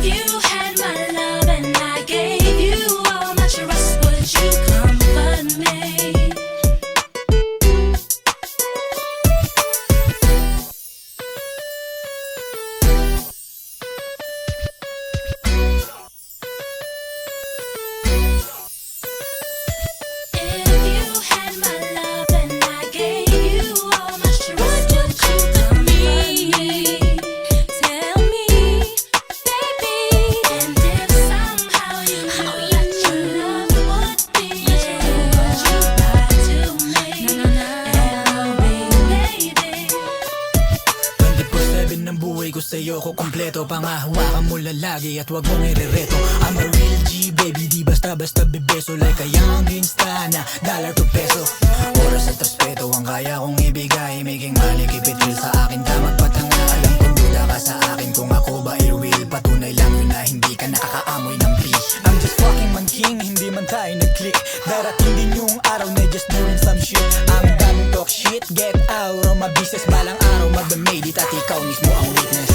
you had my love and I gave you all my trust, would you comfort me? Ko sa'yo ko kompleto, pangahawakan mo lalagi at wag mong irereto. I'm a real G baby, di basta-basta bebeso. Like a young gangsta na dollar to peso. Oras at respeto ang kaya kong ibigay. Making money, keep it real sa akin, damat patanga. Alam kong duda ka sa akin kung ako ba i-real. Patunay lang yun na hindi ka nakakaamoy ng pee. I'm just fucking man king, hindi man tayo nag-click. Darating din yung araw na just doing some shit. Ang daming talk shit, get out of my business. Balang araw mag-made it at ikaw mismo ang witness.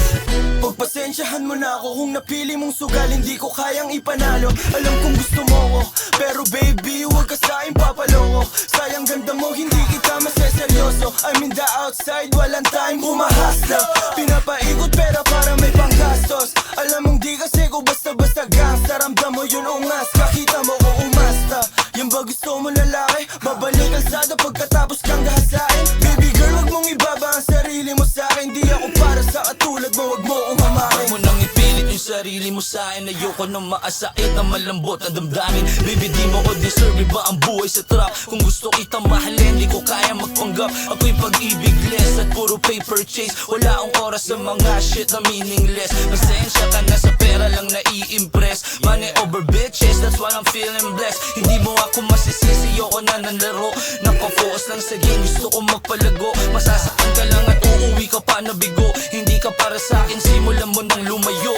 Pagpasensyahan mo na ako kung napili mong sugal, hindi ko kayang ipanalo. Alam kong gusto mo ko, pero baby, huwag ka sa'kin papaloko. Sayang ganda mo, hindi kita maseseryoso. I'm in the outside, walang time humahasla. Pinapaikot pera para may panggastos. Alam mong di kasi ko basta-basta gangsta. Ramdam mo yun ungas, kakita mo ko umasta. Yan ba gusto mo lalaki? Babalik kalsada pagkatapos kang gahasain. Baby girl, wag mong ibaba ang sarili mo sa'kin. Di ako para sa katulad mo, wag mo umamakin. Huwag mo nang ipilit yung sarili mo sa'kin. Ayoko nang maasait na malambot ang damdamin. Baby, di mo ko deserve, iba ang buhay sa trap. Kung gusto kita mahalin, di ko kaya magpanggap. Ako'y pag-ibig less at puro paper chase. Wala akong oras sa mga shit na meaningless. Pasensya ka na sa pera lang nai-impress. Money over bitches, that's why I'm feeling blessed. Hindi mo ako masisisi, ayoko na ng laro. Nakafocus lang sa game, gusto ko magpalago. Masasaktan ka lang at uuwi ka pa na bigo. Hindi ka para sa'kin, simulan mo nang lumayo.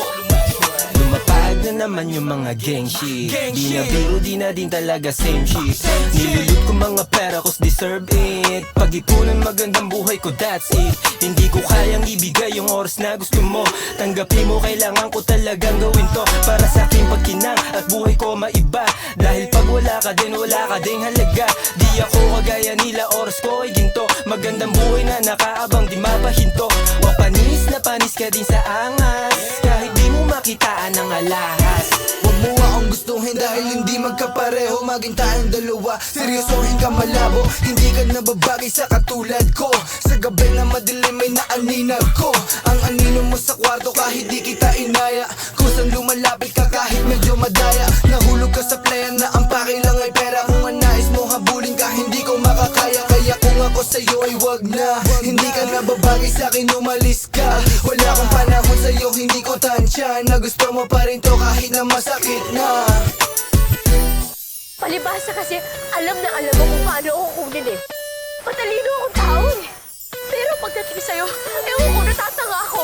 Lumapag na naman yung mga gang shit. Di na biro, di na din talaga same shit. Nilulot ko mga pera cause deserve it. Pag-ipunan magandang buhay ko, that's it. Hindi ko kayang ibigay yung oras na gusto mo. Tanggapin mo, kailangan ko talagang gawin to para sa aking pagkinang at buhay ko maiba. Dahil pag wala ka din, wala ka ding halaga. Di ako kagaya nila, oras ko ay ginto. Magandang buhay na nakaabang, di mapahinto. O panis na panis ka din sa angas, kahit di mo makitaan ng alahas. Huwag mo akong gustuhin dahil hindi magkapareho. Maging tayong dalawa, seryosohin ka malabo. Hindi ka nababagay sa katulad ko. Sa gabi na madilim may naaninag ko. Ang anino mo sa kwarto kahit di kita inaya. Kusang lumalapit ka kahit medyo madaya. Nahulog ka sa playa na ang paki lang ay pera. Kung ang nais mo habulin ka hindi ko makakaya. Kaya kung ako sa'yo ay wag na. Hindi ka nababagay sa'kin, umalis ka. Wala akong panahon sa'yo, hindi ko tansya. Na gusto mo pa rin to kahit na masakit na. Palibhasa kasi alam na alam mo kung paano ako kunin eh. Matalino akong tao eh. Pero pagdating sa'yo, ewan ko, natatanga ako.